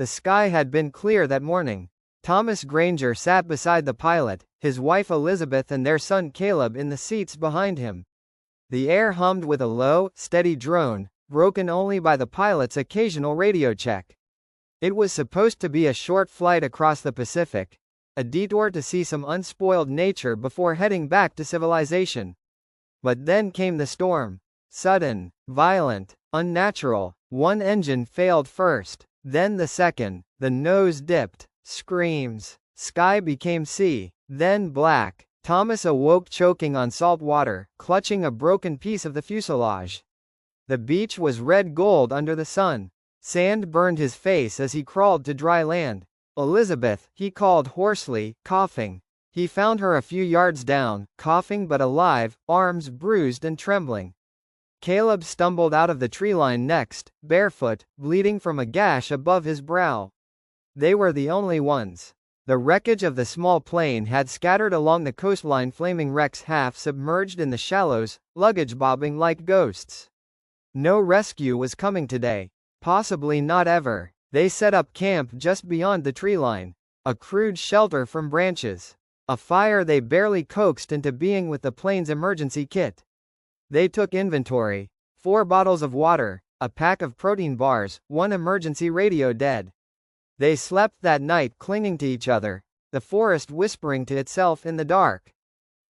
The sky had been clear that morning. Thomas Granger sat beside the pilot, his wife Elizabeth and their son Caleb in the seats behind him. The air hummed with a low, steady drone, broken only by the pilot's occasional radio check. It was supposed to be a short flight across the Pacific, a detour to see some unspoiled nature before heading back to civilization. But then came the storm. Sudden, violent, unnatural. One engine failed first, then the second, the nose dipped, screams, sky became sea, then black. Thomas awoke choking on salt water, clutching a broken piece of the fuselage. The beach was red gold under the sun. Sand burned his face as he crawled to dry land. Elizabeth, he called hoarsely, coughing. He found her a few yards down, coughing but alive, arms bruised and trembling. Caleb stumbled out of the tree line next, barefoot, bleeding from a gash above his brow. They were the only ones. The wreckage of the small plane had scattered along the coastline, flaming wrecks half submerged in the shallows, luggage bobbing like ghosts. No rescue was coming today. Possibly not ever. They set up camp just beyond the tree line. A crude shelter from branches. A fire they barely coaxed into being with the plane's emergency kit. They took inventory. 4 bottles of water, a pack of protein bars, 1 emergency radio dead. They slept that night clinging to each other, the forest whispering to itself in the dark.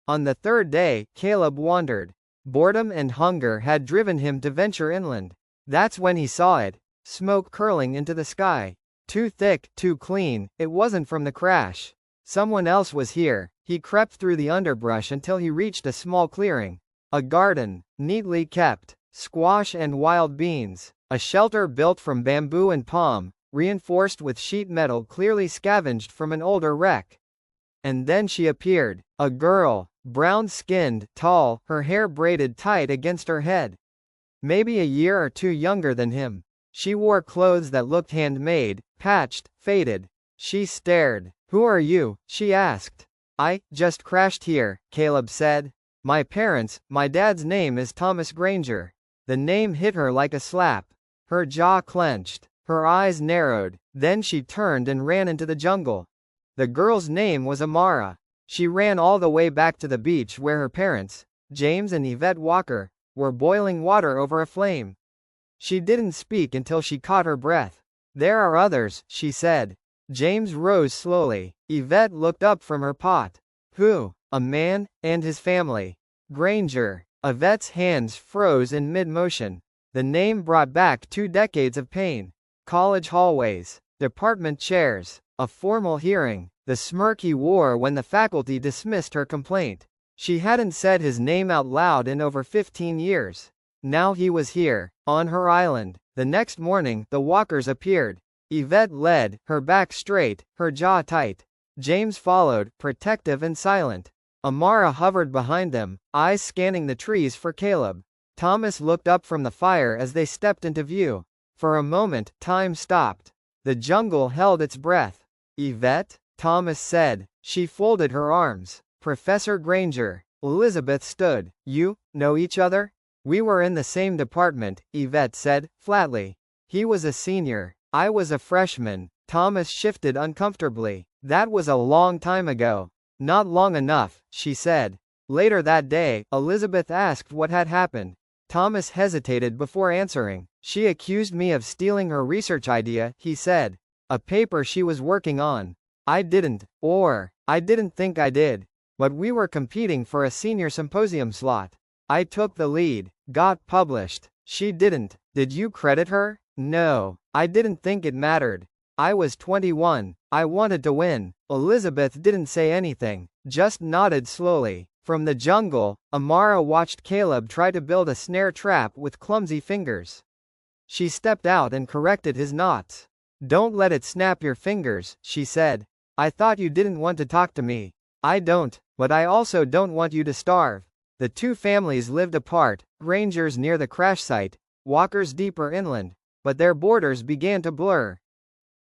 On the 3rd day, Caleb wandered. Boredom and hunger had driven him to venture inland. That's when he saw it. Smoke curling into the sky. Too thick, too clean, it wasn't from the crash. Someone else was here. He crept through the underbrush until he reached a small clearing. A garden, neatly kept, squash and wild beans, a shelter built from bamboo and palm, reinforced with sheet metal clearly scavenged from an older wreck. And then she appeared, a girl, brown-skinned, tall, her hair braided tight against her head. Maybe a year or 2 younger than him. She wore clothes that looked handmade, patched, faded. She stared. "Who are you?" she asked. "I just crashed here," Caleb said. "My parents, my dad's name is Thomas Granger." The name hit her like a slap. Her jaw clenched. Her eyes narrowed. Then she turned and ran into the jungle. The girl's name was Amara. She ran all the way back to the beach where her parents, James and Yvette Walker, were boiling water over a flame. She didn't speak until she caught her breath. "There are others," she said. James rose slowly. Yvette looked up from her pot. "Who?" "A man, and his family." "Granger." Yvette's hands froze in mid-motion. The name brought back 2 decades of pain. College hallways. Department chairs. A formal hearing. The smirk he wore when the faculty dismissed her complaint. She hadn't said his name out loud in over 15 years. Now he was here, on her island. The next morning, the Walkers appeared. Yvette led, her back straight, her jaw tight. James followed, protective and silent. Amara hovered behind them, eyes scanning the trees for Caleb. Thomas looked up from the fire as they stepped into view. For a moment, time stopped. The jungle held its breath. "Yvette?" Thomas said. She folded her arms. "Professor Granger." Elizabeth stood. "You know each other?" "We were in the same department," Yvette said, flatly. "He was a senior. I was a freshman." Thomas shifted uncomfortably. "That was a long time ago." "Not long enough," she said. Later that day, Elizabeth asked what had happened. Thomas hesitated before answering. "She accused me of stealing her research idea," he said. "A paper she was working on. I didn't think I did. But we were competing for a senior symposium slot. I took the lead. Got published. She didn't. Did you credit her?" "No. I didn't think it mattered. I was 21. I wanted to win." Elizabeth didn't say anything, just nodded slowly. From the jungle, Amara watched Caleb try to build a snare trap with clumsy fingers. She stepped out and corrected his knots. "Don't let it snap your fingers," she said. "I thought you didn't want to talk to me." "I don't, but I also don't want you to starve." The 2 families lived apart, Grangers near the crash site, Walkers deeper inland, but their borders began to blur.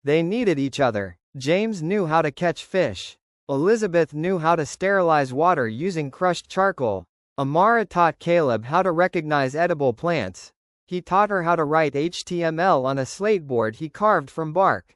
They needed each other. James knew how to catch fish. Elizabeth knew how to sterilize water using crushed charcoal. Amara taught Caleb how to recognize edible plants. He taught her how to write HTML on a slate board he carved from bark.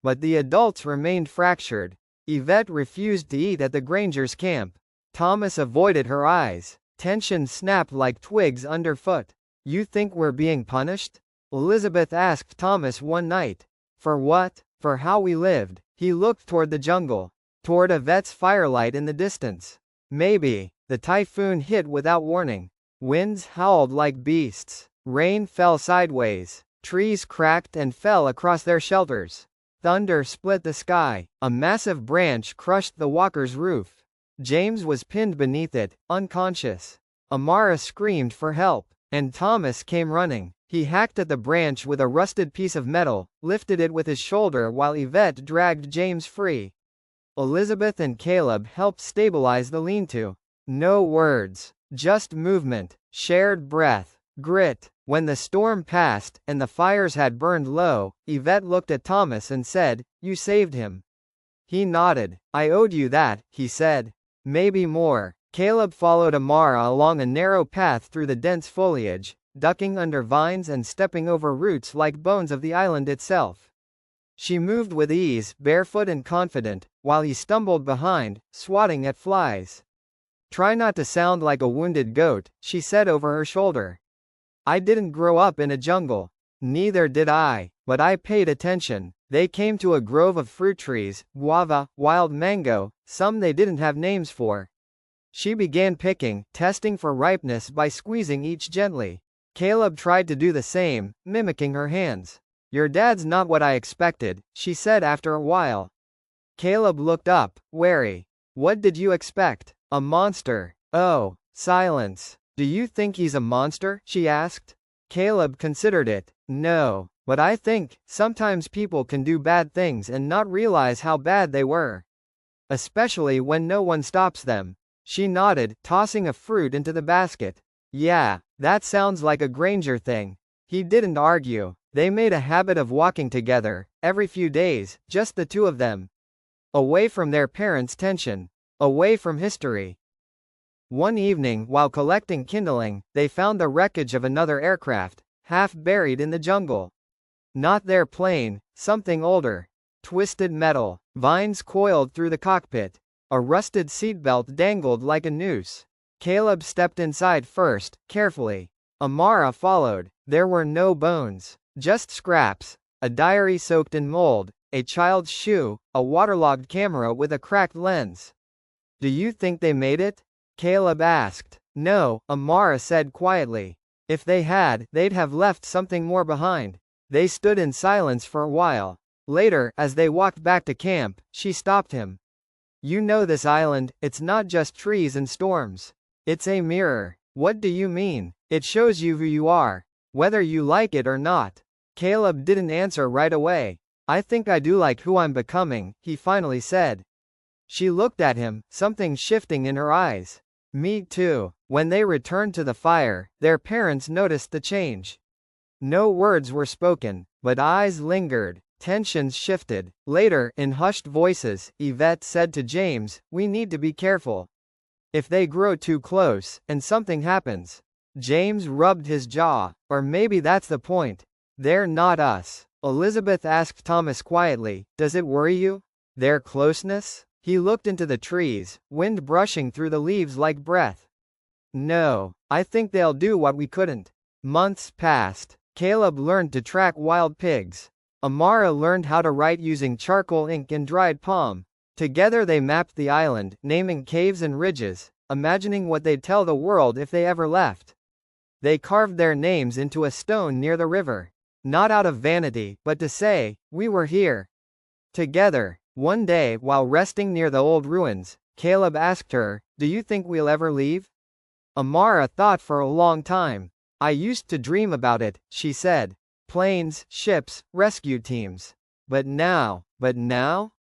But the adults remained fractured. Yvette refused to eat at the Grangers' camp. Thomas avoided her eyes. Tension snapped like twigs underfoot. "You think we're being punished?" Elizabeth asked Thomas one night. "For what?" "For how we lived." He looked toward the jungle, toward Yvette's firelight in the distance. "Maybe." The typhoon hit without warning. Winds howled like beasts. Rain fell sideways. Trees cracked and fell across their shelters. Thunder split the sky. A massive branch crushed the walker's roof. James was pinned beneath it, unconscious. Amara screamed for help, and Thomas came running. He hacked at the branch with a rusted piece of metal, lifted it with his shoulder while Yvette dragged James free. Elizabeth and Caleb helped stabilize the lean-to. No words, just movement, shared breath, grit. When the storm passed, and the fires had burned low, Yvette looked at Thomas and said, "You saved him." He nodded. "I owed you that," he said. "Maybe more." Caleb followed Amara along a narrow path through the dense foliage, ducking under vines and stepping over roots like bones of the island itself. She moved with ease, barefoot and confident, while he stumbled behind, swatting at flies. "Try not to sound like a wounded goat," she said over her shoulder. "I didn't grow up in a jungle." "Neither did I, but I paid attention." They came to a grove of fruit trees, guava, wild mango, some they didn't have names for. She began picking, testing for ripeness by squeezing each gently. Caleb tried to do the same, mimicking her hands. "Your dad's not what I expected," she said after a while. Caleb looked up, wary. "What did you expect? A monster?" "Oh." Silence. "Do you think he's a monster?" she asked. Caleb considered it. "No. But I think, sometimes people can do bad things and not realize how bad they were. Especially when no one stops them." She nodded, tossing a fruit into the basket. "Yeah, that sounds like a Granger thing." He didn't argue. They made a habit of walking together, every few days, just the two of them. Away from their parents' tension. Away from history. One evening, while collecting kindling, they found the wreckage of another aircraft, half buried in the jungle. Not their plane, something older. Twisted metal. Vines coiled through the cockpit. A rusted seatbelt dangled like a noose. Caleb stepped inside first, carefully. Amara followed. There were no bones. Just scraps. A diary soaked in mold, a child's shoe, a waterlogged camera with a cracked lens. "Do you think they made it?" Caleb asked. "No," Amara said quietly. "If they had, they'd have left something more behind." They stood in silence for a while. Later, as they walked back to camp, she stopped him. "You know this island, it's not just trees and storms. It's a mirror." "What do you mean?" "It shows you who you are. Whether you like it or not." Caleb didn't answer right away. "I think I do like who I'm becoming," he finally said. She looked at him, something shifting in her eyes. "Me too." When they returned to the fire, their parents noticed the change. No words were spoken, but eyes lingered. Tensions shifted. Later, in hushed voices, Yvette said to James, "We need to be careful. If they grow too close, and something happens." James rubbed his jaw. "Or maybe that's the point. They're not us." Elizabeth asked Thomas quietly, "Does it worry you? Their closeness?" He looked into the trees, wind brushing through the leaves like breath. "No. I think they'll do what we couldn't." Months passed. Caleb learned to track wild pigs. Amara learned how to write using charcoal ink and dried palm. Together they mapped the island, naming caves and ridges, imagining what they'd tell the world if they ever left. They carved their names into a stone near the river. Not out of vanity, but to say, "We were here." Together. One day, while resting near the old ruins, Caleb asked her, "Do you think we'll ever leave?" Amara thought for a long time. "I used to dream about it," she said. "Planes, ships, rescue teams. But now,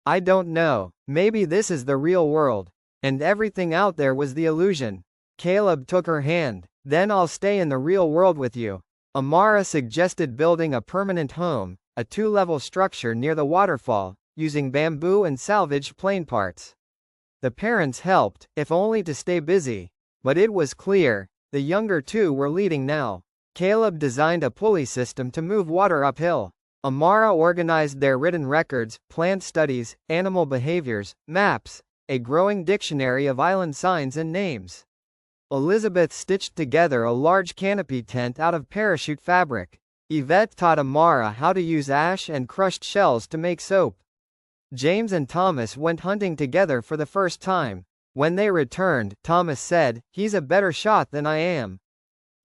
I don't know. Maybe this is the real world. And everything out there was the illusion." Caleb took her hand. "Then I'll stay in the real world with you." Amara suggested building a permanent home, a 2-level structure near the waterfall, using bamboo and salvaged plane parts. The parents helped, if only to stay busy. But it was clear, the younger two were leading now. Caleb designed a pulley system to move water uphill. Amara organized their written records, plant studies, animal behaviors, maps, a growing dictionary of island signs and names. Elizabeth stitched together a large canopy tent out of parachute fabric. Yvette taught Amara how to use ash and crushed shells to make soap. James and Thomas went hunting together for the first time. When they returned, Thomas said, "He's a better shot than I am."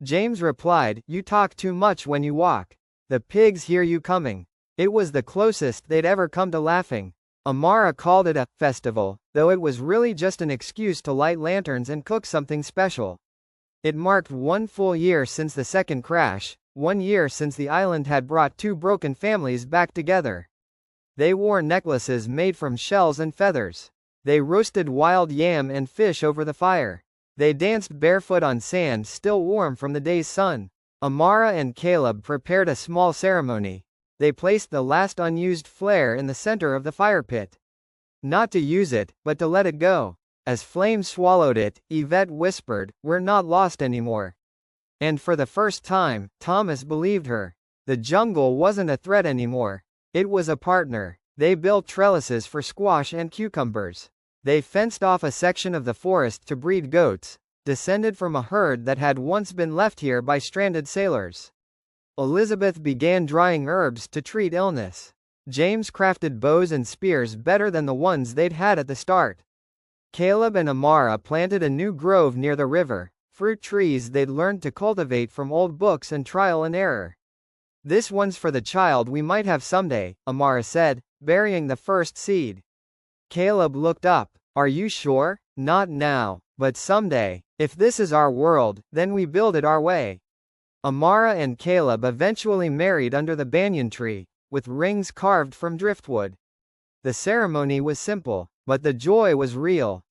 James replied, "You talk too much when you walk. The pigs hear you coming." It was the closest they'd ever come to laughing. Amara called it a festival, though it was really just an excuse to light lanterns and cook something special. It marked 1 full year since the second crash, 1 year since the island had brought two broken families back together. They wore necklaces made from shells and feathers. They roasted wild yam and fish over the fire. They danced barefoot on sand still warm from the day's sun. Amara and Caleb prepared a small ceremony. They placed the last unused flare in the center of the fire pit. Not to use it, but to let it go. As flames swallowed it, Yvette whispered, "We're not lost anymore." And for the first time, Thomas believed her. The jungle wasn't a threat anymore. It was a partner. They built trellises for squash and cucumbers. They fenced off a section of the forest to breed goats, descended from a herd that had once been left here by stranded sailors. Elizabeth began drying herbs to treat illness. James crafted bows and spears better than the ones they'd had at the start. Caleb and Amara planted a new grove near the river, fruit trees they'd learned to cultivate from old books and trial and error. "This one's for the child we might have someday," Amara said, burying the first seed. Caleb looked up. "Are you sure?" "Not now, but someday. If this is our world, then we build it our way." Amara and Caleb eventually married under the banyan tree, with rings carved from driftwood. The ceremony was simple, but the joy was real.